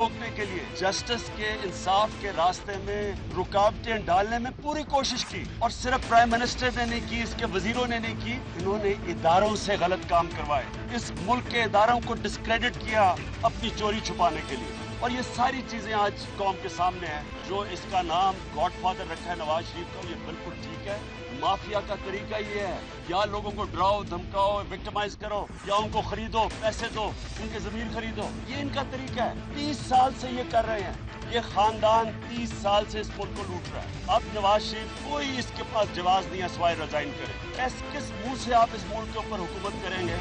روکنے کے لیے جسٹس کے انصاف کے راستے میں رکاوٹیں ڈالنے میں پوری کوشش کی، اور صرف پرائم منسٹر نے نہیں کی، اس کے وزیروں نے نہیں کی، انہوں نے اداروں سے غلط کام کروائے، اس ملک کے اداروں کو ڈسکریڈٹ کیا اپنی چوری چھپانے کے لیے، اور یہ ساری چیزیں آج قوم کے سامنے ہیں۔ جو اس کا نام گاڈ فادر رکھا ہے نواز شریف کا، یہ بالکل ٹھیک ہے۔ مافیا کا طریقہ یہ ہے، یا لوگوں کو ڈراؤ دھمکاؤ وکٹمائز کرو، یا ان کو خریدو، پیسے دو، ان کے ضمیر خریدو، یہ ان کا طریقہ ہے۔ 30 سال سے یہ کر رہے ہیں، یہ خاندان 30 سال سے اس ملک کو لوٹ رہا ہے۔ اب نواز شریف کوئی اس کے پاس جواز نہیں ہے سوائے ریزائن کرے۔ کس منہ سے آپ اس ملک کے اوپر حکومت کریں گے؟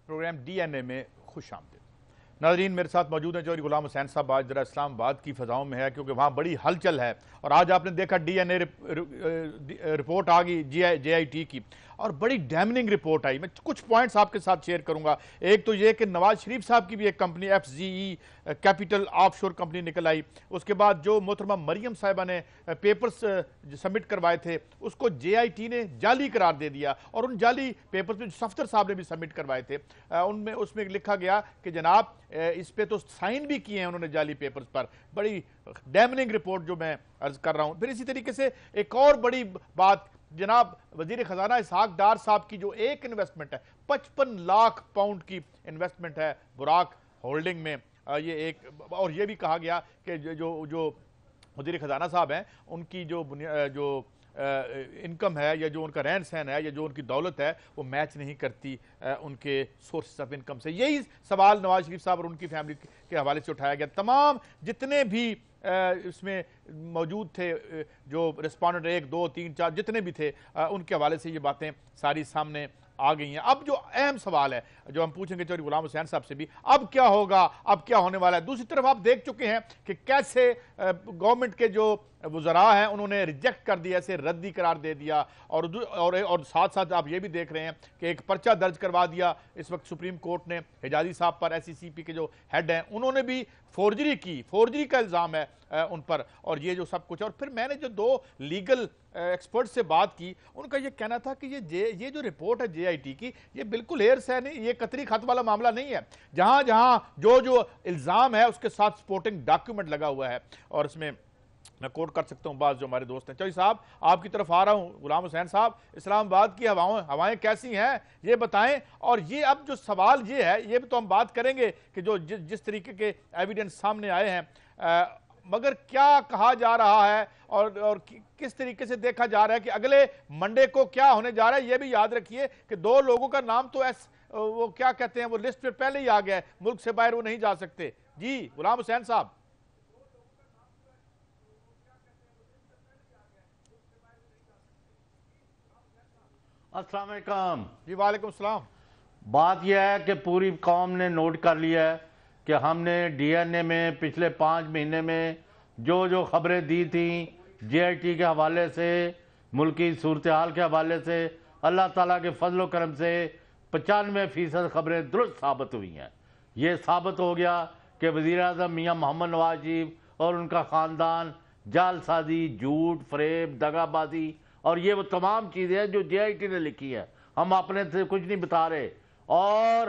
پروگرام ڈی این اے میں خوش آمدید۔ ناظرین، میرے ساتھ موجود ہیں چودھری غلام حسین صاحب، آج ذرا اسلام آباد کی فضاؤں میں ہے کیونکہ وہاں بڑی ہلچل ہے، اور آج آپ نے دیکھا ڈی این اے رپورٹ آ گئی جے آئی ٹی کی، اور بڑی ڈیمننگ رپورٹ آئی۔ میں کچھ پوائنٹس آپ کے ساتھ شیئر کروں گا۔ ایک تو یہ کہ نواز شریف صاحب کی بھی ایک company F Z E capital offshore company نکل آئی، اس کے بعد جو محترمہ مریم صاحبہ نے پیپرز سبمٹ کروائے تھے اس کو جے آئی ٹی نے جعلی قرار دے دیا، اور ان جعلی پیپرز میں صفدر صاحب نے بھی سبمٹ کروائے تھے، اس میں لکھا گیا کہ جناب اس پہ تو سائن بھی کیے ہیں انہوں نے جعلی پیپرز پر۔ بڑی ڈیمننگ رپورٹ جو میں عرض کر رہا ہوں۔ پھر اسی طریقے سے ایک اور بڑی بات، جناب وزیر خزانہ اسحاق ڈار صاحب کی جو ایک انویسٹمنٹ ہے 55 لاکھ پاؤنڈ کی انویسٹمنٹ ہے براک ہولڈنگ میں، یہ ایک، اور یہ بھی کہا گیا کہ جو وزیر خزانہ صاحب ہیں ان کی جو انکم ہے یا جو ان کا رہن سہن ہے یا جو ان کی دولت ہے وہ میچ نہیں کرتی ان کے سورسز آف انکم سے۔ یہی سوال نواز شریف صاحب اور ان کی فیملی کے حوالے سے اٹھایا گیا۔ تمام جتنے بھی اس میں موجود تھے، جو رسپونڈنٹ 1 2 3 4 جتنے بھی تھے، ان کے حوالے سے یہ باتیں ساری سامنے آ گئی ہیں۔ اب جو اہم سوال ہے جو ہم پوچھیں گے چودھری غلام حسین صاحب سے بھی، اب کیا ہوگا، اب کیا ہونے والا ہے؟ دوسری طرف آپ دیکھ چکے ہیں کہ کیسے گورنمنٹ کے جو وزراء ہیں انہوں نے ریجیکٹ کر دیا، اسے ردی قرار دے دیا، اور ساتھ ساتھ آپ یہ بھی دیکھ رہے ہیں کہ ایک پرچہ درج کروا دیا اس وقت سپریم کورٹ نے حجازی صاحب پر، ایس سی سی پی کے جو ہیڈ ہیں انہوں نے بھی فورجری کا الزام ہے ان پر، اور یہ جو سب کچھ۔ اور پھر میں نے جو 2 لیگل ایکسپرٹ سے بات کی، ان کا یہ کہنا تھا کہ یہ جو رپورٹ ہے جے آئی ٹی کی، یہ بالکل ایئرس ہے نہیں، یہ قطری خط والا معاملہ نہیں ہے، جہاں جو الزام ہے اس کے ساتھ سپورٹنگ ڈاکیومنٹ لگا ہوا ہے۔ اور اس میں میں کوٹ کر سکتا ہوں بعض جو ہمارے دوست ہیں۔ چودھری صاحب آپ کی طرف آ رہا ہوں۔ غلام حسین صاحب، اسلام آباد کی ہوائیں کیسی ہیں یہ بتائیں، اور یہ اب جو سوال یہ ہے، یہ بھی تو ہم بات کریں گے کہ جو جس طریقے کے ایویڈنس سامنے آئے ہیں، مگر کیا کہا جا رہا ہے اور کس طریقے سے دیکھا جا رہا ہے کہ اگلے منڈے کو کیا ہونے جا رہا ہے؟ یہ بھی یاد رکھیے کہ 2 لوگوں کا نام تو وہ کیا کہتے ہیں، وہ لسٹ پہ پہلے ہی آ گیا ہے، ملک سے باہر وہ نہیں جا سکتے۔ جی غلام حسین صاحب۔ السلام علیکم۔ جی وعلیکم السلام۔ بات یہ ہے کہ پوری قوم نے نوٹ کر لیا ہے کہ ہم نے ڈی این اے میں پچھلے 5 مہینے میں جو خبریں دی تھیں جے آئی ٹی کے حوالے سے، ملکی صورتحال کے حوالے سے، اللہ تعالیٰ کے فضل و کرم سے 95% خبریں درست ثابت ہوئی ہیں۔ یہ ثابت ہو گیا کہ وزیر اعظم میاں محمد نواز شریف اور ان کا خاندان جعل سازی، جھوٹ، فریب، دغا بازی، اور یہ وہ تمام چیزیں ہیں جو جے آئی ٹی نے لکھی ہے، ہم اپنے سے کچھ نہیں بتا رہے۔ اور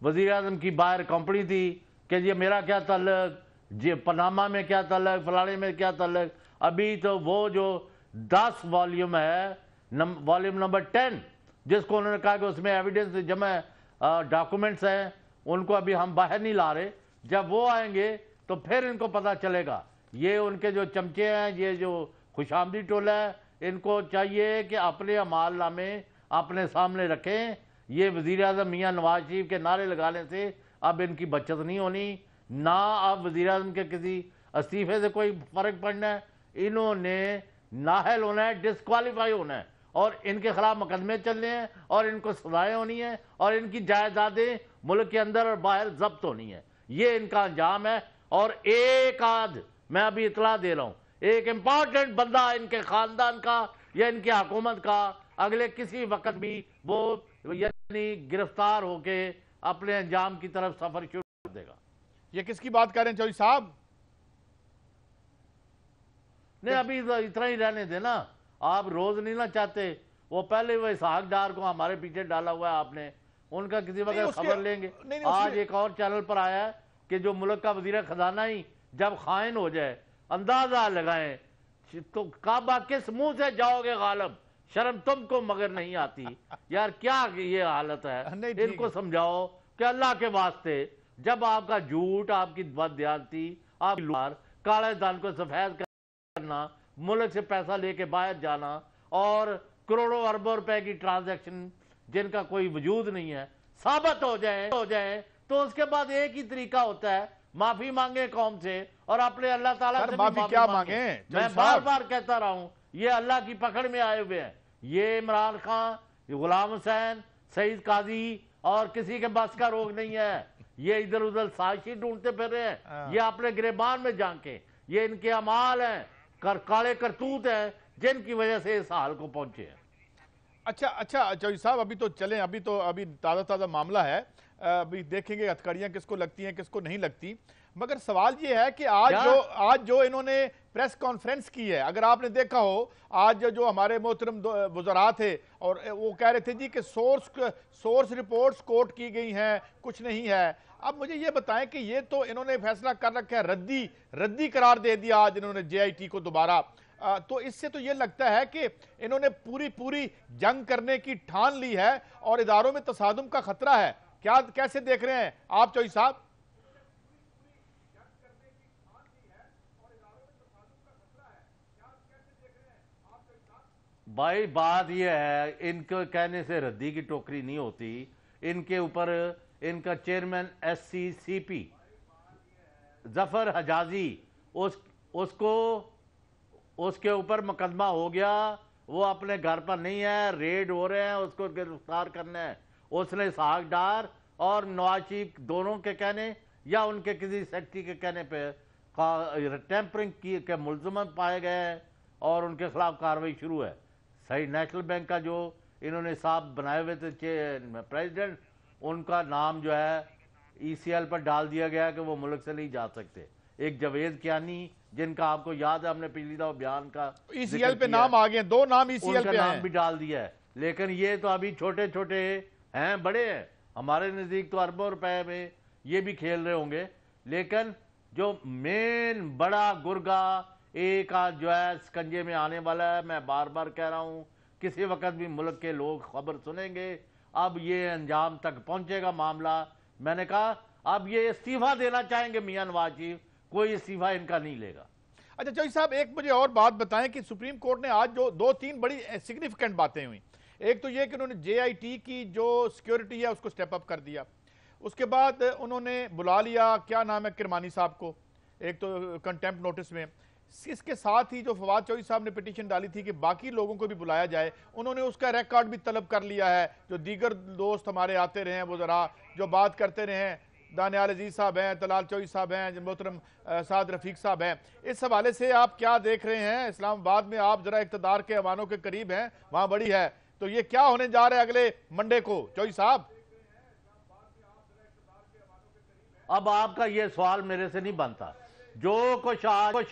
وزیر اعظم کی باہر کمپنی تھی کہ یہ میرا کیا تعلق، پاناما میں کیا تعلق، فلانے میں کیا تعلق۔ ابھی تو وہ جو 10 والیوم ہے، والیوم نمبر 10، جس کو انہوں نے کہا کہ اس میں ایویڈنس جمع ڈاکومنٹس ہیں، ان کو ابھی ہم باہر نہیں لا رہے۔ جب وہ آئیں گے تو پھر ان کو پتہ چلے گا۔ یہ ان کے جو چمچے ہیں، یہ جو خوش آمدی ٹولہ ہے، ان کو چاہیے کہ اپنے اعمال نامے اپنے سامنے رکھیں۔ یہ وزیر اعظم میاں نواز شریف کے نعرے لگانے سے اب ان کی بچت نہیں ہونی، نہ اب وزیر اعظم کے کسی استعفے سے کوئی فرق پڑنا ہے۔ انہوں نے نااہل ہونا ہے، ڈسکوالیفائی ہونا ہے، اور ان کے خلاف مقدمے چلنے ہیں، اور ان کو سزائیں ہونی ہیں، اور ان کی جائیدادیں ملک کے اندر اور باہر ضبط ہونی ہیں۔ یہ ان کا انجام ہے۔ اور ایک آدھ میں ابھی اطلاع دے رہا ہوں، ایک امپورٹنٹ بندہ ان کے خاندان کا یا ان کی حکومت کا اگلے کسی وقت بھی وہ یعنی گرفتار ہو کے اپنے انجام کی طرف سفر شروع کر دے گا۔ یہ کس کی بات کر رہے ہیں چودھری صاحب؟ نہیں، ابھی اتنا ہی رہنے دے نا، آپ روز نہیں نہ چاہتے۔ وہ پہلے وہ اسحاق ڈار کو ہمارے پیچھے ڈالا ہوا ہے آپ نے، ان کا کسی وقت اس کے- خبر لیں گے. نہیں، آج ایک اور چینل پر آیا ہے کہ جو ملک کا وزیر خزانہ ہی جب خائن ہو جائے, اندازہ لگائیں تو کعبہ کس منہ سے جاؤ گے غالب, شرم تم کو مگر نہیں آتی. یار کیا یہ حالت ہے, نہیں، ان ٹھیک کو ہے. سمجھاؤ کہ اللہ کے واسطے جب آپ کا جھوٹ, آپ کی بددیانتی, آپ کی لوار, کالے دان کو سفید کرنا, ملک سے پیسہ لے کے باہر جانا اور کروڑوں اربوں روپے کی ٹرانزیکشن جن کا کوئی وجود نہیں ہے ثابت ہو جائیں تو اس کے بعد ایک ہی طریقہ ہوتا ہے, معافی مانگے قوم سے اور اپنے اللہ تعالیٰ سر سے بھی معافی معافی کیا مانگیں. مانگیں میں جج بار صاحب؟ بار کہتا رہا ہوں یہ اللہ کی پکڑ میں آئے ہوئے ہیں. یہ عمران خان, یہ غلام حسین, سعید قاضی اور کسی کے بس کا روگ نہیں ہے. یہ ادھر ادھر سازشی ڈھونڈتے پھر رہے ہیں, یہ اپنے گریبان میں جھانکیں. یہ ان کے اعمال ہیں, کالے کرتوت ہیں جن کی وجہ سے اس حال کو پہنچے ہیں. اچھا چوہدری صاحب ابھی تو چلیں, ابھی تازہ معاملہ ہے, ابھی دیکھیں گے ہتھکڑیاں کس کو لگتی ہیں کس کو نہیں لگتی. مگر سوال یہ ہے کہ آج جو انہوں نے پریس کانفرنس کی ہے, اگر آپ نے دیکھا ہو آج جو ہمارے محترم وزراء تھے اور وہ کہہ رہے تھے جی کہ سورس رپورٹس کوٹ کی گئی ہیں, کچھ نہیں ہے. اب مجھے یہ بتائیں کہ یہ تو انہوں نے فیصلہ کر رکھا ہے, ردی قرار دے دیا آج انہوں نے جے آئی ٹی کو دوبارہ. تو اس سے تو یہ لگتا ہے کہ انہوں نے پوری جنگ کرنے کی ٹھان لی ہے اور اداروں میں تصادم کا خطرہ ہے. کیسے دیکھ رہے ہیں آپ چوہدری صاحب؟ بھائی بات یہ ہے, ان کو کہنے سے ردی کی ٹوکری نہیں ہوتی. ان کے اوپر ان کا چیئرمین ایس سی سی پی ظفر حجازی, اس کے اوپر مقدمہ ہو گیا, وہ اپنے گھر پر نہیں ہے, ریڈ ہو رہے ہیں, اس کو گرفتار کرنا ہے. اس نے اسحاق ڈار اور نواز شریف دونوں کے کہنے یا ان کے کسی سیکٹری کے کہنے پہ ٹیمپرنگ کے ملزمت پائے گئے ہیں اور ان کے خلاف کارروائی شروع ہے. صحیح نیشنل بینک کا جو انہوں نے صاحب بنائے ہوئے تھے پریزیڈنٹ, ان کا نام جو ہے ای سی ایل پر ڈال دیا گیا کہ وہ ملک سے نہیں جا سکتے. ایک جاوید کیانی جن کا آپ کو یاد ہے ہم نے پچھلی دفعہ بیان کا ای سی ایل پہ نام آ گئے, 2 نام ای سی ایل پہ ان کا ہیں, نام بھی ڈال دیا ہے. لیکن یہ تو ابھی چھوٹے ہیں, بڑے ہیں, ہمارے نزدیک تو اربوں روپے میں یہ بھی کھیل رہے ہوں گے. لیکن جو مین بڑا گرگا ایک آج جو ہے سکنجے میں آنے والا ہے, میں بار بار کہہ رہا ہوں کسی وقت بھی ملک کے لوگ خبر سنیں گے. اب یہ انجام تک پہنچے گا معاملہ. میں نے کہا اب یہ استعفیٰ دینا چاہیں گے میاں نواز شریف, کوئی استعفیٰ ان کا نہیں لے گا. اچھا چوہدری صاحب ایک مجھے اور بات بتائیں کہ سپریم کورٹ نے آج جو 2-3 بڑی سگنیفیکنٹ باتیں ہوئیں. ایک تو یہ کہ انہوں نے جے آئی ٹی کی جو سیکیورٹی ہے اس کو سٹیپ اپ کر دیا. اس کے بعد انہوں نے بلا لیا, کیا نام ہے, کرمانی صاحب کو, ایک تو کنٹیمپٹ نوٹس میں. اس کے ساتھ ہی جو فواد چوہدری صاحب نے پیٹیشن ڈالی تھی کہ باقی لوگوں کو بھی بلایا جائے, انہوں نے اس کا ریکارڈ بھی طلب کر لیا ہے. جو دیگر دوست ہمارے آتے رہے ہیں وزراء جو بات کرتے رہے ہیں, دانیال عزیز صاحب ہیں, طلال چوہدری صاحب ہیں, محترم سعد رفیق صاحب ہیں, اس حوالے سے آپ کیا دیکھ رہے ہیں؟ اسلام آباد میں آپ ذرا اقتدار کے ایوانوں کے قریب ہیں, وہاں بڑی ہے, تو یہ کیا ہونے جا رہا ہے اگلے منڈے کو چوہدری صاحب؟ اب آپ کا یہ سوال میرے سے نہیں بنتا. جو کچھ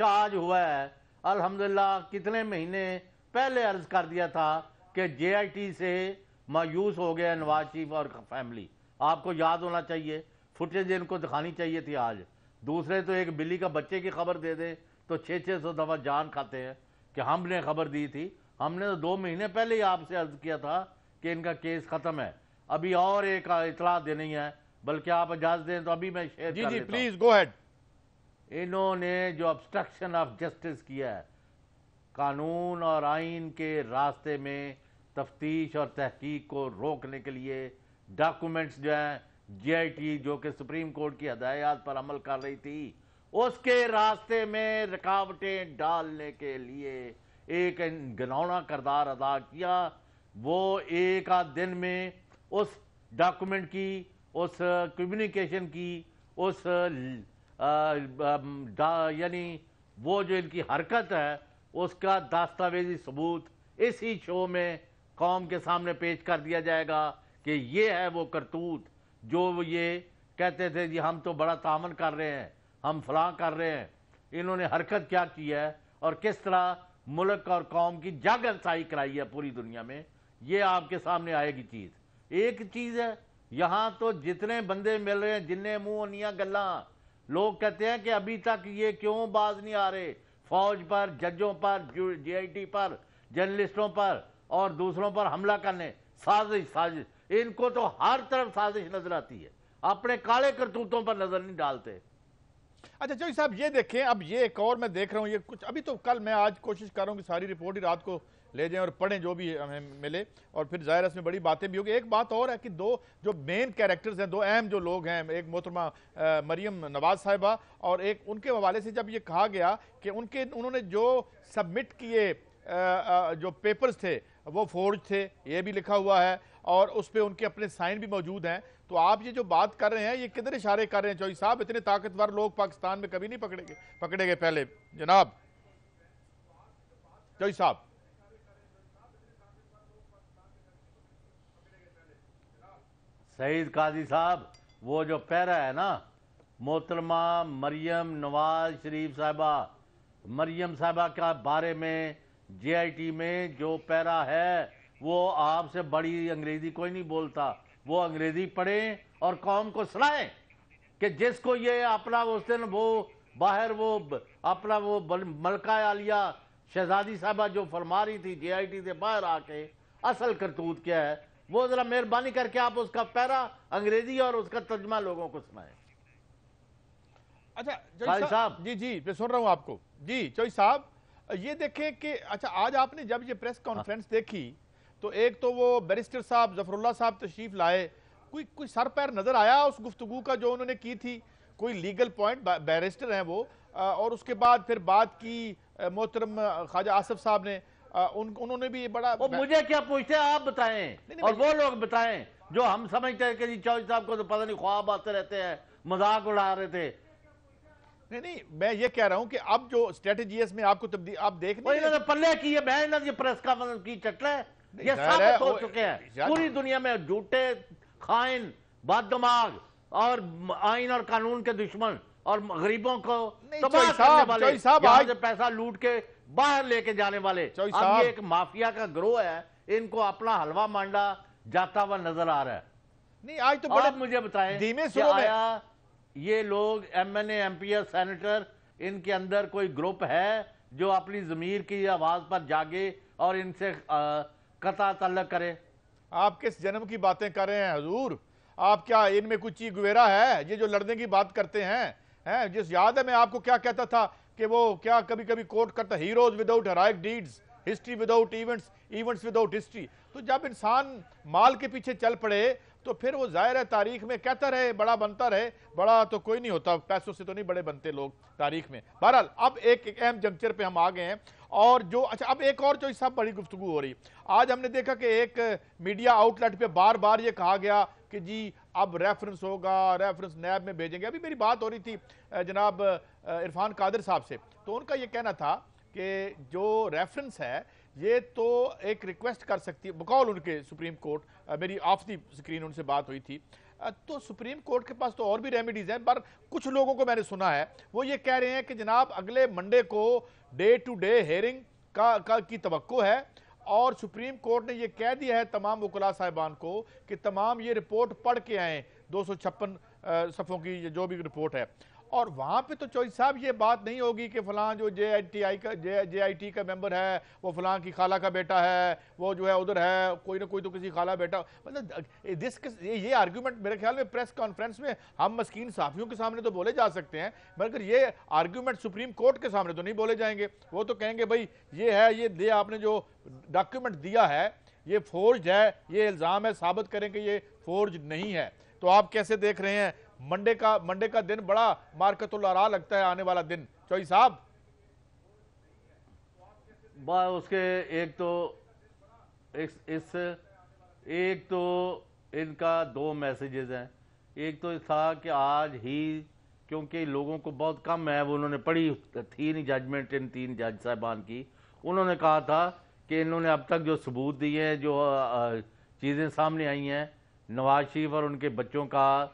آج ہوا ہے الحمدللہ کتنے مہینے پہلے عرض کر دیا تھا کہ جے آئی ٹی سے مایوس ہو گیا نواز شریف اور فیملی. آپ کو یاد ہونا چاہیے, فوٹیج ان کو دکھانی چاہیے تھی. آج دوسرے تو ایک بلی کا بچے کی خبر دے دیں تو 600 دفعہ جان کھاتے ہیں کہ ہم نے خبر دی تھی. ہم نے تو 2 مہینے پہلے ہی آپ سے عرض کیا تھا کہ ان کا کیس ختم ہے. ابھی اور ایک اطلاع دینی ہے, بلکہ آپ اجازت دیں تو ابھی میں شیئر کر لیتا ہوں. Please go ahead. انہوں نے جو obstruction آف جسٹس کیا ہے, قانون اور آئین کے راستے میں تفتیش اور تحقیق کو روکنے کے لیے ڈاکومنٹس جو ہیں جے آئی ٹی جو کہ سپریم کورٹ کی ہدایات پر عمل کر رہی تھی, اس کے راستے میں رکاوٹیں ڈالنے کے لیے ایک گھناؤنا کردار ادا کیا. وہ ایک آدھ دن میں اس ڈاکومنٹ کی, اس کمیونیکیشن کی, اس یعنی وہ جو ان کی حرکت ہے اس کا دستاویزی ثبوت اسی شو میں قوم کے سامنے پیش کر دیا جائے گا کہ یہ ہے وہ کرتوت جو یہ کہتے تھے جی ہم تو بڑا تعاون کر رہے ہیں, ہم فلاں کر رہے ہیں. انہوں نے حرکت کیا کی ہے اور کس طرح ملک اور قوم کی جگ انسائی کرائی ہے پوری دنیا میں, یہ آپ کے سامنے آئے گی چیز. ایک چیز ہے یہاں تو جتنے بندے مل رہے ہیں جنہیں منہ انیاں گلاں لوگ کہتے ہیں کہ ابھی تک یہ کیوں باز نہیں آ رہے، فوج پر، ججوں پر، جی آئی ٹی پر، جرنلسٹوں پر اور دوسروں پر حملہ کرنے، سازش ان کو تو ہر طرف سازش نظر آتی ہے، اپنے کالے کرتوتوں پر نظر نہیں ڈالتے۔ اچھا چوئی صاحب یہ دیکھیں، اب یہ ایک اور میں دیکھ رہا ہوں، یہ کچھ ابھی تو کل میں آج کوشش کر رہا ہوں کہ ساری رپورٹ ہی رات کو لے جائیں اور پڑھیں جو بھی ہمیں ملے، اور پھر ظاہر اس میں بڑی باتیں بھی ہوگی۔ ایک بات اور ہے کہ دو جو مین کیریکٹرز ہیں، دو اہم جو لوگ ہیں، ایک محترمہ مریم نواز صاحبہ اور ایک ان کے حوالے سے جب یہ کہا گیا کہ انہوں نے جو سبمٹ کیے جو پیپرز تھے وہ فورج تھے، یہ بھی لکھا ہوا ہے اور اس پہ ان کے اپنے سائن بھی موجود ہیں، تو آپ یہ جو بات کر رہے ہیں یہ کدھر اشارے کر رہے ہیں چوئی صاحب؟ اتنے طاقتور لوگ پاکستان میں کبھی نہیں پکڑے گئے پہلے جناب چوئی صاحب۔ سعید قاضی صاحب، وہ جو پیرا ہے نا محترمہ مریم نواز شریف صاحبہ، مریم صاحبہ کا بارے میں جے آئی ٹی میں جو پیرا ہے وہ آپ سے بڑی انگریزی کوئی نہیں بولتا، وہ انگریزی پڑھیں اور قوم کو سنائیں کہ جس کو یہ اپنا اس دن وہ باہر وہ اپنا وہ ملکہ عالیہ شہزادی صاحبہ جو فرما رہی تھی جے آئی ٹی سے باہر آ کے اصل کرتوت کیا ہے، وہ ذرا مہربانی کر کے آپ اس کا پیرا انگریزی اور اس کا ترجمہ لوگوں کو سنائیں۔ اچھا قاضی صاحب، جی میں سن رہا ہوں آپ کو۔ جی چوئی صاحب یہ دیکھیں کہ اچھا آج آپ نے جب یہ پریس کانفرنس دیکھی تو ایک تو وہ بیرسٹر صاحب ظفر اللہ صاحب تشریف لائے، کوئی سر پیر نظر آیا اس گفتگو کا جو انہوں نے کی تھی؟ کوئی لیگل پوائنٹ، بیرسٹر ہیں وہ، اور اس کے بعد پھر بات کی محترم خواجہ آصف صاحب نے، انہوں نے بھی یہ بڑا مجھے کیا پوچھتے ہیں، آپ بتائیں اور وہ لوگ بتائیں جو ہم سمجھتے ہیں کہ جی چوئی صاحب کو تو پتہ نہیں خواب آتے رہتے ہیں، مذاق اڑا رہے تھے۔ نہیں میں یہ کہہ رہا ہوں کہ اب جو اسٹریٹجیز میں آپ کو تبدیل آپ دیکھ نہیں انہوں نے پلے کی ہے، میں نے یہ پریس کانفرنس کی چٹلے یہ ثابت ہو چکے ہیں پوری دنیا میں، جھوٹے، خائن، بد دماغ اور آئین اور قانون کے دشمن اور غریبوں کو تباہ کرنے والے، یہاں سے پیسہ لوٹ کے باہر لے کے جانے والے، اب یہ ایک مافیا کا گروہ ہے، ان کو اپنا حلوہ مانڈا جاتا ہوا نظر آ رہا ہے۔ نہیں آج تو بڑے آپ مجھے بتائیں کہ آیا یہ لوگ ایم این اے، ایم پی ایس، سینیٹر، ان کے اندر کوئی گروپ ہے جو اپنی ضمیر کی آواز پر جاگے اور ان سے قطع تعلق کرے؟ آپ کس جنم کی باتیں کر رہے ہیں حضور؟ آپ کیا ان میں کچھ گویرا ہے یہ جو لڑنے کی بات کرتے ہیں؟ جس یاد ہے میں آپ کو کیا کہتا تھا کہ وہ کیا کبھی کبھی کوٹ کرتا، heroes without heroic deeds, history without events, events without history. تو جب انسان مال کے پیچھے چل پڑے تو پھر وہ ظاہر ہے تاریخ میں کہتا رہے، بڑا بنتا رہے، بڑا تو کوئی نہیں ہوتا، پیسوں سے تو نہیں بڑے بنتے لوگ تاریخ میں۔ بہرحال اب ایک اہم جنکچر پہ ہم آ گئے ہیں، اور جو اچھا اب ایک اور جو اس سب بڑی گفتگو ہو رہی، آج ہم نے دیکھا کہ ایک میڈیا آؤٹ لیٹ پہ بار بار یہ کہا گیا کہ جی اب ریفرنس ہوگا، ریفرنس نیب میں بھیجیں گے۔ ابھی میری بات ہو رہی تھی جناب عرفان قادر صاحب سے، تو ان کا یہ کہنا تھا کہ جو ریفرنس ہے یہ تو ایک ریکویسٹ کر سکتی ہے بقول ان کے سپریم کورٹ، میری آف دی سکرین ان سے بات ہوئی تھی، تو سپریم کورٹ کے پاس تو اور بھی ریمیڈیز ہیں، پر کچھ لوگوں کو میں نے سنا ہے وہ یہ کہہ رہے ہیں کہ جناب اگلے منڈے کو ڈے ٹو ڈے ہیئرنگ کی توقع ہے، اور سپریم کورٹ نے یہ کہہ دیا ہے تمام وکلاء صاحبان کو کہ تمام یہ رپورٹ پڑھ کے آئیں، 256 صفحوں کی جو بھی رپورٹ ہے، اور وہاں پہ تو چوئی صاحب یہ بات نہیں ہوگی کہ فلاں جو جے آئی ٹی کا ممبر ہے وہ فلاں کی خالہ کا بیٹا ہے، وہ جو ہے ادھر ہے، کوئی نہ کوئی تو کسی خالہ بیٹا، مطلب یہ آرگیومنٹ میرے خیال میں پریس کانفرنس میں ہم مسکین صحافیوں کے سامنے تو بولے جا سکتے ہیں، مگر یہ آرگیومنٹ سپریم کورٹ کے سامنے تو نہیں بولے جائیں گے۔ وہ تو کہیں گے بھائی یہ ہے، یہ آپ نے جو ڈاکیومنٹ دیا ہے یہ فورجڈ ہے، یہ الزام ہے، ثابت کریں کہ یہ فورجڈ نہیں ہے۔ تو آپ کیسے دیکھ رہے ہیں منڈے کا دن؟ بڑا مارکت الارا لگتا ہے آنے والا دن چوئی صاحب۔ اس کے ایک تو ان کا دو میسیجز ہیں، ایک تو تھا کہ آج ہی کیونکہ لوگوں کو بہت کم ہے، وہ انہوں نے پڑھی تھی نہیں ججمنٹ ان 3 جج صاحبان کی، انہوں نے کہا تھا کہ انہوں نے اب تک جو ثبوت دیے ہیں، جو چیزیں سامنے آئی ہیں، نواز شریف اور ان کے بچوں کا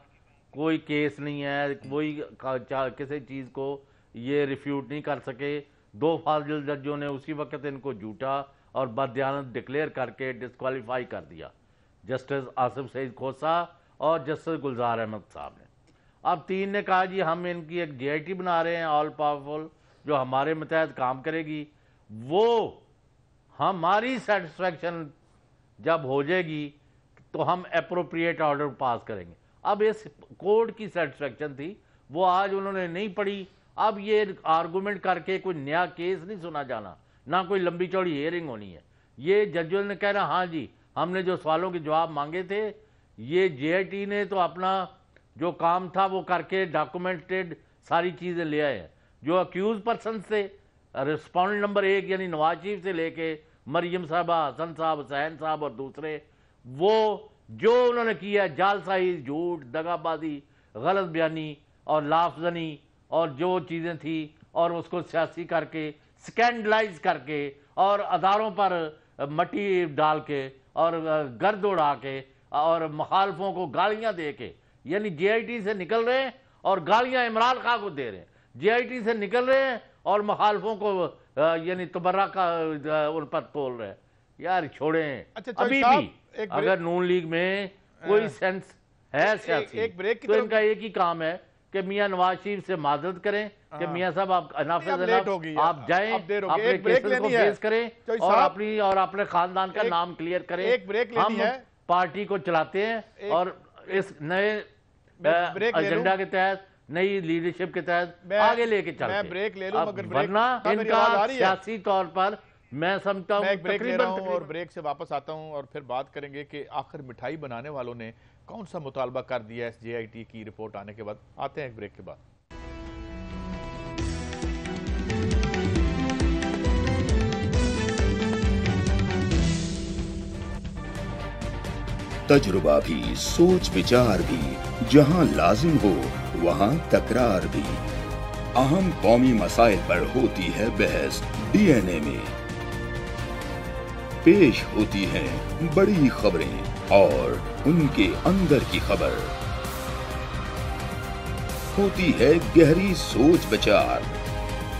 کوئی کیس نہیں ہے، وہی کسی چیز کو یہ ریفیوٹ نہیں کر سکے۔ 2 فاضل ججوں نے اسی وقت ان کو جھوٹا اور بددیانت ڈکلیئر کر کے ڈسکوالیفائی کر دیا، جسٹس آصف سعید کھوسہ اور جسٹس گلزار احمد صاحب نے. اب 3 نے کہا جی ہم ان کی ایک JIT بنا رہے ہیں آل پاورفل جو ہمارے متحد کام کرے گی, وہ ہماری سیٹسفیکشن جب ہو جائے گی تو ہم اپروپریٹ آرڈر پاس کریں گے. اب اس کورٹ کی سیٹسفیکشن تھی, وہ آج انہوں نے نہیں پڑھی. اب یہ آرگومنٹ کر کے کوئی نیا کیس نہیں سنا جانا, نہ کوئی لمبی چوڑی ہیئرنگ ہونی ہے. یہ ججوں نے کہنا ہاں جی ہم نے جو سوالوں کے جواب مانگے تھے, یہ JIT نے تو اپنا جو کام تھا وہ کر کے ڈاکومنٹڈ ساری چیزیں لے آئے ہیں. جو اکیوز پرسن سے رسپونڈنٹ نمبر 1 یعنی نواز شریف سے لے کے مریم صاحبہ, حسن صاحب, حسین صاحب اور دوسرے, وہ جو انہوں نے کیا جعلسائی, جھوٹ, دغا بازی, غلط بیانی اور لافزنی اور جو چیزیں تھیں, اور اس کو سیاسی کر کے سکینڈلائز کر کے اور اداروں پر مٹی ڈال کے اور گرد اڑا کے اور مخالفوں کو گالیاں دے کے, یعنی JIT سے نکل رہے ہیں اور گالیاں عمران خان کو دے رہے ہیں, JIT سے نکل رہے ہیں اور مخالفوں کو یعنی تبرہ کا ان پر تول رہے ہیں. یار چھوڑیں, ابھی بھی اگر نون لیگ میں کوئی سینس ہے سیاسی تو ان کا ایک ہی کام ہے کہ میاں نواز شریف سے معذرت کریں کہ میاں صاحب آپ اناف آپ جائیں, اپنے کیسز کو فیس کریں اور اپنی اور اپنے خاندان کا نام کلیئر کریں. ہم پارٹی کو چلاتے ہیں اور اس نئے ایجنڈا کے تحت, نئی لیڈرشپ کے تحت آگے لے کے چلتے ہیں. ورنہ ان کا سیاسی طور پر میں سمجھتا ہوں تقریباً, اور بریک سے واپس آتا ہوں اور پھر بات کریں گے کہ آخر مٹھائی بنانے والوں نے کون سا مطالبہ کر دیا اس JIT کی رپورٹ آنے کے بعد. آتے ہیں ایک بریک کے بعد. تجربہ بھی, سوچ وچار بھی, جہاں لازم ہو وہاں تکرار بھی. اہم قومی مسائل پر ہوتی ہے بحث DNA میں. پیش ہوتی ہیں بڑی خبریں اور ان کے اندر کی خبر. ہوتی ہے گہری سوچ بچار,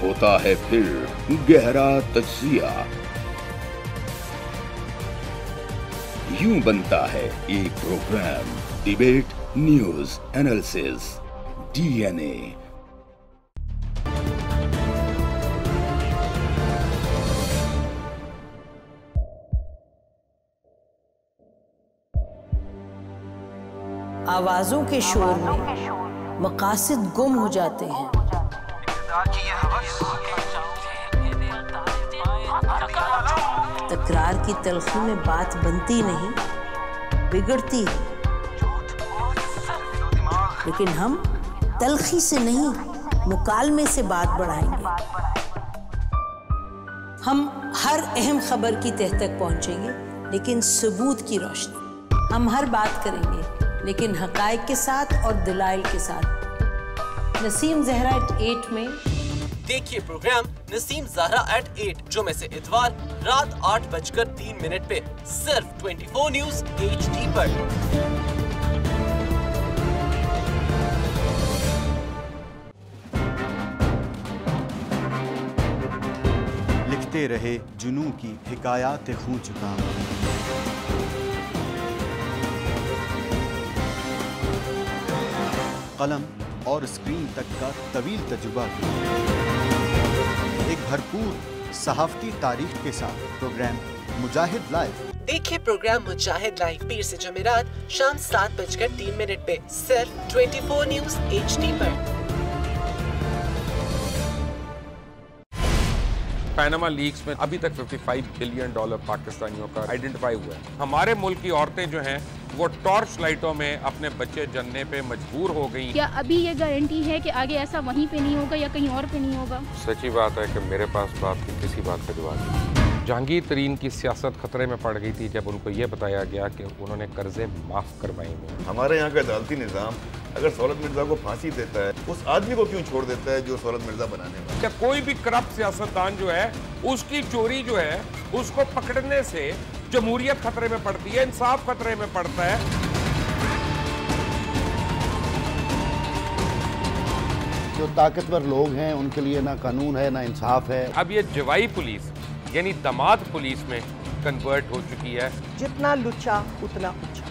ہوتا ہے پھر گہرا تجزیہ. یوں بنتا ہے ایک programme debate news analysis DNA. آوازوں کے شور میں مقاصد گم ہو جاتے ہیں. تکرار کی تلخی میں بات بنتی نہیں, بگڑتی ہے. لیکن ہم تلخی سے نہیں, مکالمے سے بات بڑھائیں گے. ہم ہر اہم خبر کی تہ تک پہنچیں گے لیکن ثبوت کی روشنی. ہم ہر بات کریں گے لیکن حقائق کے ساتھ اور دلائل کے ساتھ. نسیم زہرا @8 میں دیکھیے پروگرام نسیم زہرا @8 جمعے سے اتوار رات 8:03 پہ صرف 24 نیوز HD پر. لکھتے رہے جنوں کی حکایات خون چکا. قلم اور اسکرین تک کا طویل تجربہ کیا. ایک بھرپور صحافتی تاریخ کے ساتھ پروگرام مجاہد لائیو. دیکھیے پروگرام مجاہد لائیو پیر سے جمعرات شام 7:03 پہ صرف 24 نیوز HD پر. پیناما لیکس میں ابھی تک $55 بلین پاکستانیوں کا آئیڈینٹیفائی ہوا ہے. ہمارے ملک کی عورتیں جو ہیں وہ ٹارچ لائٹوں میں اپنے بچے جننے پہ مجبور ہو گئی. کیا ابھی یہ گارنٹی ہے کہ آگے ایسا وہیں پہ نہیں ہوگا یا کہیں اور پہ نہیں ہوگا؟ سچی بات ہے کہ میرے پاس بات کی کسی بات کا جواب نہیں. جہانگیر ترین کی سیاست خطرے میں پڑ گئی تھی جب ان کو یہ بتایا گیا کہ انہوں نے قرضے معاف کروائے ہیں. ہمارے یہاں کا عدالتی نظام اگر سہولت مرزا کو پھانسی دیتا ہے, اس آدمی کو کیوں چھوڑ دیتا ہے جو سہولت مرزا بنانے والا؟ کیا کوئی بھی کرپٹ سیاستدان جو ہے اس کی چوری جو ہے اس کو پکڑنے سے جمہوریت خطرے میں پڑتی ہے, انصاف خطرے میں پڑتا ہے؟ جو طاقتور لوگ ہیں ان کے لیے نہ قانون ہے نہ انصاف ہے. اب یہ جوائی پولیس یعنی دماد پولیس میں کنورٹ ہو چکی ہے. جتنا لچا اتنا اچھا.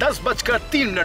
10:03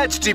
HD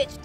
HD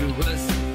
US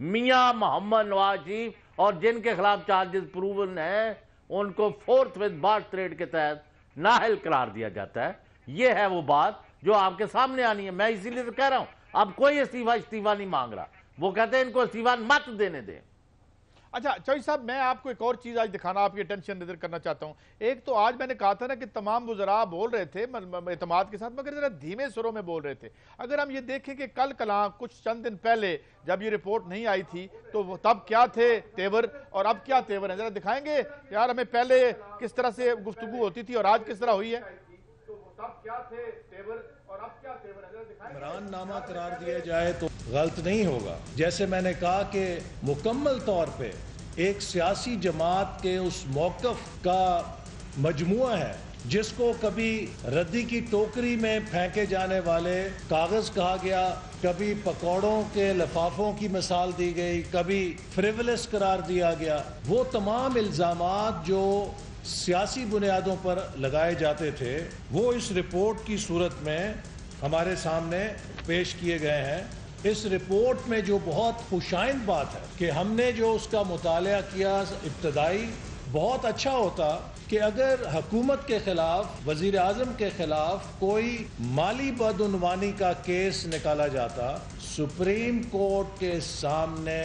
میاں محمد نواز شریف اور جن کے خلاف چارجز پروون ہیں ان کو 4th with Barr Trade کے تحت نااہل قرار دیا جاتا ہے. یہ ہے وہ بات جو آپ کے سامنے آنی ہے. میں اسی لیے تو کہہ رہا ہوں اب کوئی استعفیٰ نہیں مانگ رہا. وہ کہتے ہیں ان کو استعفیٰ مت دینے دیں. اچھا چوئی صاحب میں آپ کو ایک اور چیز آج دکھانا آپ کی اٹینشن نظر کرنا چاہتا ہوں. ایک تو آج میں نے کہا تھا نا کہ تمام وزراء بول رہے تھے اعتماد کے ساتھ مگر ذرا دھیمے سروں میں بول رہے تھے. اگر ہم یہ دیکھیں کہ کل کلاں کچھ چند دن پہلے جب یہ رپورٹ نہیں آئی تھی تو تب کیا تھے تیور اور اب کیا تیور ہیں, ذرا دکھائیں گے یار ہمیں پہلے کس طرح سے گفتگو ہوتی تھی اور آج کس طرح ہوئی ہے. تب کیا تھے تیور اور اب کیا تیور ہے, عمران نامہ قرار دیا جائے تو غلط نہیں ہوگا. جیسے میں نے کہا کہ مکمل طور پہ ایک سیاسی جماعت کے اس موقف کا مجموعہ ہے جس کو کبھی ردی کی ٹوکری میں پھینکے جانے والے کاغذ کہا گیا, کبھی پکوڑوں کے لفافوں کی مثال دی گئی, کبھی فریولس قرار دیا گیا. وہ تمام الزامات جو سیاسی بنیادوں پر لگائے جاتے تھے وہ اس رپورٹ کی صورت میں ہمارے سامنے پیش کیے گئے ہیں. اس رپورٹ میں جو بہت خوشائند بات ہے کہ ہم نے جو اس کا مطالعہ کیا ابتدائی, بہت اچھا ہوتا کہ اگر حکومت کے خلاف, وزیر اعظم کے خلاف کوئی مالی بدعنوانی کا کیس نکالا جاتا, سپریم کورٹ کے سامنے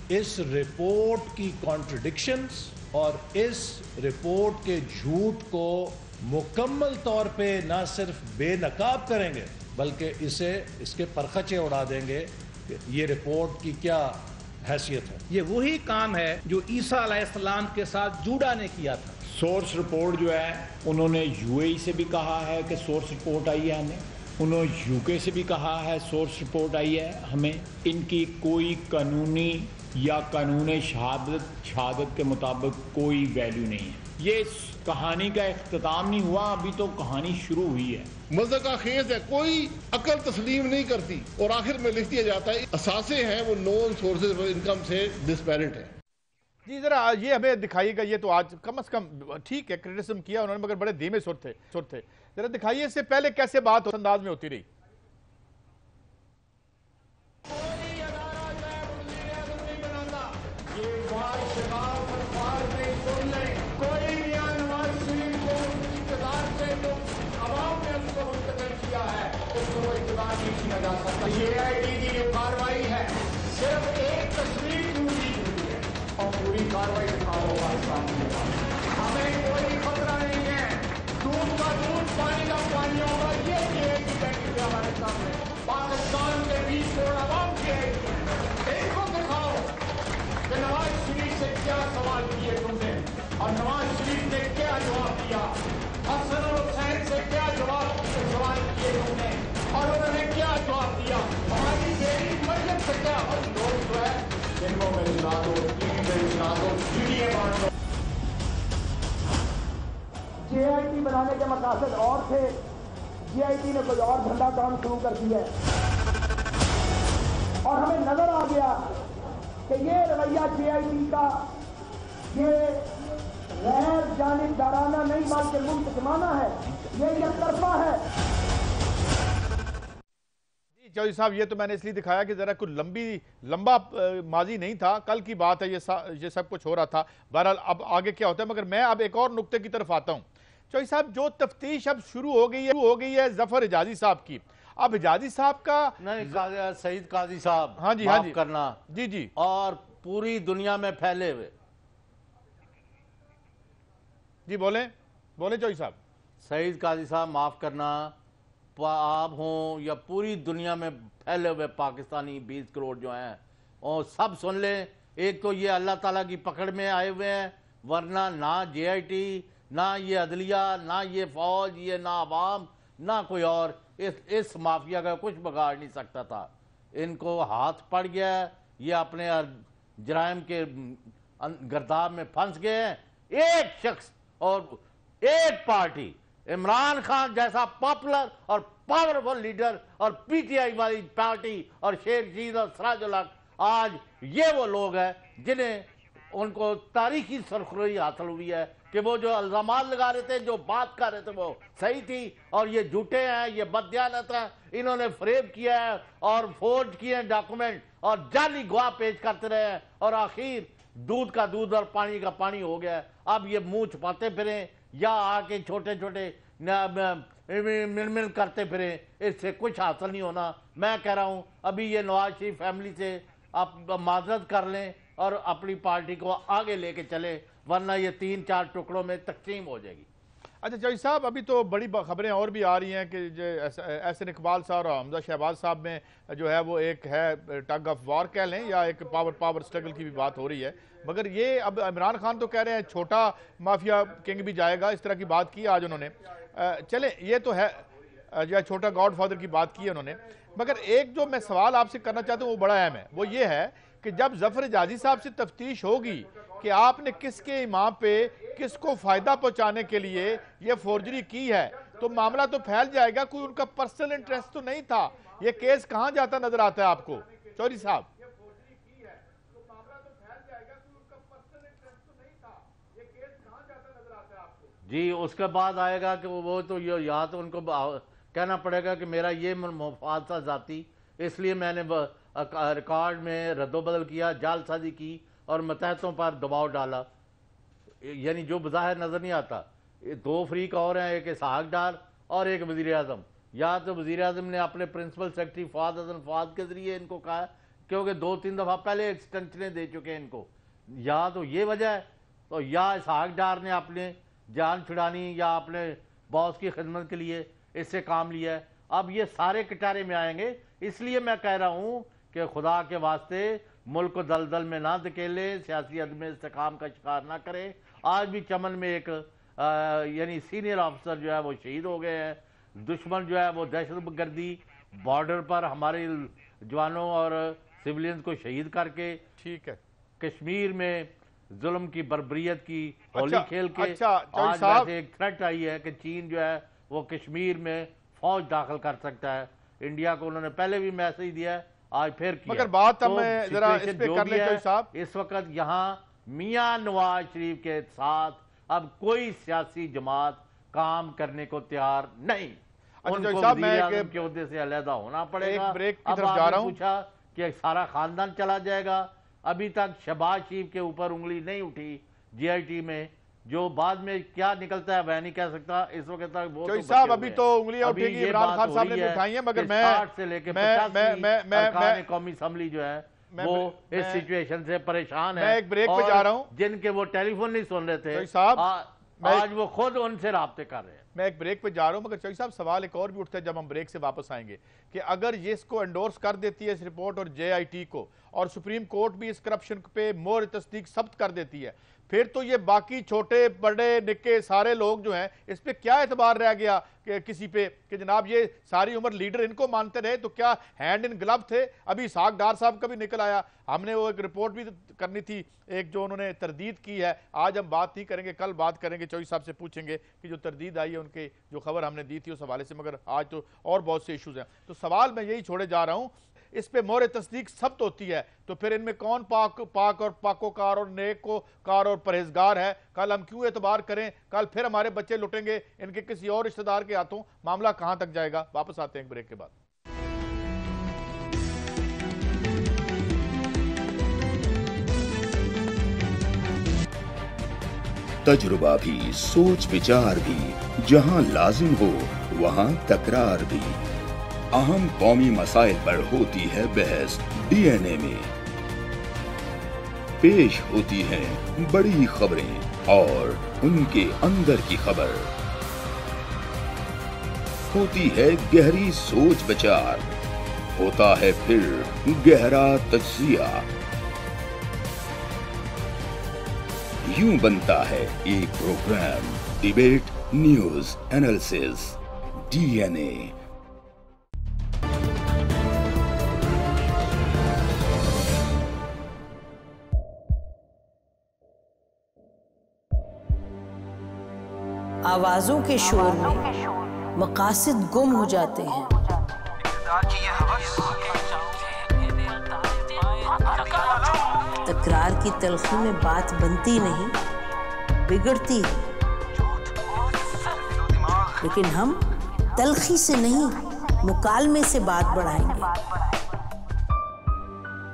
اس رپورٹ کی کانٹرڈکشنز اور اس رپورٹ کے جھوٹ کو مکمل طور پہ نہ صرف بے نقاب کریں گے بلکہ اس کے پرخچے اڑا دیں گے کہ یہ رپورٹ کی کیا حیثیت ہے. یہ وہی کام ہے جو عیسیٰ علیہ السلام کے ساتھ جوڈا نے کیا تھا. سورس رپورٹ جو ہے انہوں نے یو اے ای سے بھی کہا ہے کہ سورس رپورٹ آئی ہے ہمیں, انہوں نے یو کے سے بھی کہا ہے سورس رپورٹ آئی ہے ہمیں. ان کی کوئی قانونی یا قانون شہادت کے مطابق کوئی ویلیو نہیں ہے. یہ کہانی کا اختتام نہیں ہوا, ابھی تو کہانی شروع ہوئی ہے. مذہقہ خیز ہے, کوئی عقل تسلیم نہیں کرتی اور آخر میں لکھ دیا جاتا ہے اثاثے ہیں وہ نون سورسز آف انکم سے ڈسپیرٹ ہے. جی ذرا یہ ہمیں دکھائیے گا. یہ تو آج کم از کم ٹھیک ہے کرٹیسزم کیا انہوں نے مگر بڑے دھیمے سر تھے. ذرا دکھائیے اس سے پہلے کیسے بات انداز میں ہوتی رہی. یہ آئی ڈی کی جو کاروائی ہے صرف ایک تصویر ڈھونڈی ہوئی ہے اور پوری کاروائی دکھاؤ پاکستان کے بعد. ہمیں کوئی خطرہ نہیں ہے. دودھ کا دودھ, پانی کا پانی ہوگا. یہ ایک بیٹھ ہمارے سامنے پاکستان کے 20 کروڑ عوام کی ہے. ان کو دکھاؤ کہ نواز شریف سے کیا سوال کیے تم نے اور نواز شریف نے کیا جواب دیا. حسن اور حسین سے کیا سوال کیے تم نے اور انہوں نے کیا جواب دیا. ہماری بیٹی مریم سے کیا لوگ جو ہے جنگوں میں جلا دو, ٹی وی میں جلا دو, سیڑھیاں بانٹ دو. جے آئی ٹی بنانے کے مقاصد اور تھے, جے آئی ٹی نے کوئی اور دھندا کام شروع کر دیا اور ہمیں نظر آ گیا کہ یہ رویہ جے آئی ٹی کا یہ غیر جانبدارانہ نہیں بلکہ منتظمانہ ہے, یہ یک طرفہ ہے. چودھری صاحب یہ تو میں نے اس لیے دکھایا کہ ذرا کوئی لمبا ماضی نہیں تھا, کل کی بات ہے یہ سب کچھ ہو رہا تھا. بہرحال اب آگے کیا ہوتا ہے, مگر میں اب ایک اور نقطے کی طرف آتا ہوں. چودھری صاحب جو تفتیش اب شروع ہو گئی ہے ظفر حجازی صاحب کی. اب حجازی صاحب کا نہیں, سعید قاضی صاحب ہاں جی معاف کرنا جی اور پوری دنیا میں پھیلے ہوئے. جی بولیں چودھری صاحب. سعید قاضی صاحب معاف کرنا, آپ ہوں یا پوری دنیا میں پھیلے ہوئے پاکستانی 20 کروڑ جو ہیں اور سب سن لیں, ایک تو یہ اللہ تعالیٰ کی پکڑ میں آئے ہوئے ہیں, ورنہ نہ جے آئی ٹی, نہ یہ عدلیہ, نہ یہ فوج, یہ نہ عوام, نہ کوئی اور اس مافیا کا کچھ بگاڑ نہیں سکتا تھا. ان کو ہاتھ پڑ گیا ہے, یہ اپنے جرائم کے گرداب میں پھنس گئے ہیں. ایک شخص اور ایک پارٹی, عمران خان جیسا پاپولر اور پاورفل لیڈر اور پی ٹی آئی والی پارٹی اور شیر شید اور سراج الحق, آج یہ وہ لوگ ہیں جنہیں ان کو تاریخی سرخروئی حاصل ہوئی ہے کہ وہ جو الزامات لگا رہے تھے, جو بات کر رہے تھے وہ صحیح تھی اور یہ جھوٹے ہیں, یہ بددیانت ہیں, انہوں نے فریب کیا ہے اور فورج کیے ہیں ڈاکومنٹ اور جعلی گواہ پیش کرتے رہے ہیں اور آخر دودھ کا دودھ اور پانی کا پانی ہو گیا ہے. اب یہ منہ چھپاتے پھریں یا آ کے چھوٹے چھوٹے مل مل کرتے پھریں, اس سے کچھ حاصل نہیں ہونا. میں کہہ رہا ہوں ابھی یہ نواز شریف فیملی سے آپ معذرت کر لیں اور اپنی پارٹی کو آگے لے کے چلے, ورنہ یہ 3-4 ٹکڑوں میں تقسیم ہو جائے گی. اچھا چوہدری صاحب, ابھی تو بڑی خبریں اور بھی آ رہی ہیں کہ احسن اقبال صاحب اور حمزہ شہباز صاحب میں جو ہے وہ ایک ہے ٹگ آف وار کہہ لیں یا ایک پاور سٹرگل کی بھی بات ہو رہی ہے, مگر یہ اب عمران خان تو کہہ رہے ہیں چھوٹا مافیا کنگ بھی جائے گا, اس طرح کی بات کی آج انہوں نے. چلیں یہ تو ہے جو چھوٹا گاڈ فادر کی بات کی ہے انہوں نے, مگر ایک جو میں سوال آپ سے کرنا چاہتا ہوں وہ بڑا اہم ہے, وہ یہ ہے کہ جب ظفر حجازی صاحب سے تفتیش ہوگی کہ آپ نے کس کے امام پہ کس کو فائدہ پہنچانے کے لیے یہ فورجری کی ہے, تو معاملہ تو پھیل جائے گا. کوئی ان کا پرسنل انٹریسٹ تو نہیں تھا. یہ کیس کہاں جاتا نظر آتا ہے آپ کو چوہدری صاحب؟ جی اس کے بعد آئے گا کہ وہ تو یا تو ان کو کہنا پڑے گا کہ میرا یہ مفاد تھا ذاتی, اس لیے میں نے ریکارڈ میں رد و بدل کیا, جعل سازی کی اور متحدوں پر دباؤ ڈالا. یعنی جو بظاہر نظر نہیں آتا. 2 فریق اور ہیں, ایک اسحاق ڈار اور ایک وزیر اعظم. یا تو وزیر اعظم نے اپنے پرنسپل سیکرٹری فواد حسن فواد کے ذریعے ان کو کہا, کیونکہ 2-3 دفعہ پہلے ایکسٹینشنیں دے چکے ہیں ان کو, یا تو یہ وجہ ہے, تو یا اسحاق ڈار نے اپنے جان چھڑانی یا اپنے باس کی خدمت کے لیے اس سے کام لیا ہے. اب یہ سارے کٹارے میں آئیں گے. اس لیے میں کہہ رہا ہوں کہ خدا کے واسطے ملک کو دلدل میں نہ دھکیلے, سیاسی عدم استحکام کا شکار نہ کرے. آج بھی چمن میں ایک یعنی سینئر آفیسر جو ہے وہ شہید ہو گئے ہیں. دشمن جو ہے وہ دہشت گردی بارڈر پر ہمارے جوانوں اور سویلینز کو شہید کر کے, ٹھیک ہے, کشمیر میں ظلم کی بربریت کی ہولی کھیل کے آج ویسے ایک تھریٹ آئی ہے کہ چین جو ہے وہ کشمیر میں فوج داخل کر سکتا ہے. انڈیا کو انہوں نے پہلے بھی میسیج دیا ہے, آج پھر کیا. مگر بات ہم ذرا اس پہ کر لیں چوہدری صاحب. اس وقت یہاں میاں نواز شریف کے ساتھ اب کوئی سیاسی جماعت کام کرنے کو تیار نہیں. ان کو وزیر اعظم کے عہدے سے علیحدہ ہونا پڑے گا. اب آپ نے پوچھا کہ سارا خاندان چلا جائے گا. ابھی تک شہباز شریف کے اوپر انگلی نہیں اٹھی جی آئی ٹی میں, جو بعد میں کیا نکلتا ہے وہ نہیں کہہ سکتا. اس وقت تک وہ صاحب ابھی تو انگلیاں اٹھے گی, عمران خان صاحب نے بھی اٹھائی ہیں, مگر میں 60 سے لے کے 85 ارکان قومی اسمبلی جو ہے وہ اس سچویشن سے پریشان ہے. میں ایک بریک پہ جا رہا ہوں. جن کے وہ ٹیلی فون نہیں سن رہے تھے آج وہ خود ان سے رابطے کر رہے ہیں. میں ایک بریک پہ جا رہا ہوں, مگر چوہدری صاحب سوال ایک اور بھی اٹھتا ہے جب ہم بریک سے واپس آئیں گے کہ اگر یہ اس کو انڈورس کر دیتی ہے اس رپورٹ اور جے آئی ٹی کو, اور سپریم کورٹ بھی اس کرپشن پہ مہر تصدیق ثبت کر دیتی ہے, پھر تو یہ باقی چھوٹے بڑے نکے سارے لوگ جو ہیں اس پہ کیا اعتبار رہ گیا کہ کسی پہ کہ جناب یہ ساری عمر لیڈر ان کو مانتے رہے تو کیا ہینڈ ان گلو تھے. ابھی اسحاق ڈار صاحب کا بھی نکل آیا, ہم نے وہ ایک رپورٹ بھی کرنی تھی ایک جو انہوں نے تردید کی ہے. آج ہم بات نہیں کریں گے, کل بات کریں گے. چوہدری صاحب سے پوچھیں گے کہ جو تردید آئی ہے ان کے جو خبر ہم نے دی تھی اس حوالے سے, مگر آج تو اور بہت سے ایشوز ہیں. تو سوال میں یہی چھوڑے جا رہا ہوں, اس پہ مہر تصدیق ثبت ہوتی ہے تو پھر ان میں کون پاک اور پاکوکار اور نیک کار اور پرہیزگار ہے. کل ہم کیوں اعتبار کریں, کل پھر ہمارے بچے لٹیں گے ان کے کسی اور رشتہ دار کے ہاتھوں, معاملہ کہاں تک جائے گا. واپس آتے ہیں ایک بریک کے بعد. تجربہ بھی, سوچ وچار بھی, جہاں لازم ہو وہاں تکرار بھی. اہم قومی مسائل پر ہوتی ہے بحث ڈی این اے میں. پیش ہوتی ہیں بڑی خبریں اور ان کے اندر کی خبر. ہوتی ہے گہری سوچ بچار, ہوتا ہے پھر گہرا تجزیہ. یوں بنتا ہے ایک programme debate news analysis D N A. آوازوں کے شور میں مقاصد گم ہو جاتے ہیں. تکرار کی تلخی میں بات بنتی نہیں, بگڑتی ہے. لیکن ہم تلخی سے نہیں, مکالمے سے بات بڑھائیں گے.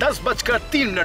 10:03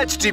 HD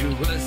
US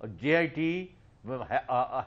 JIT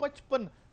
55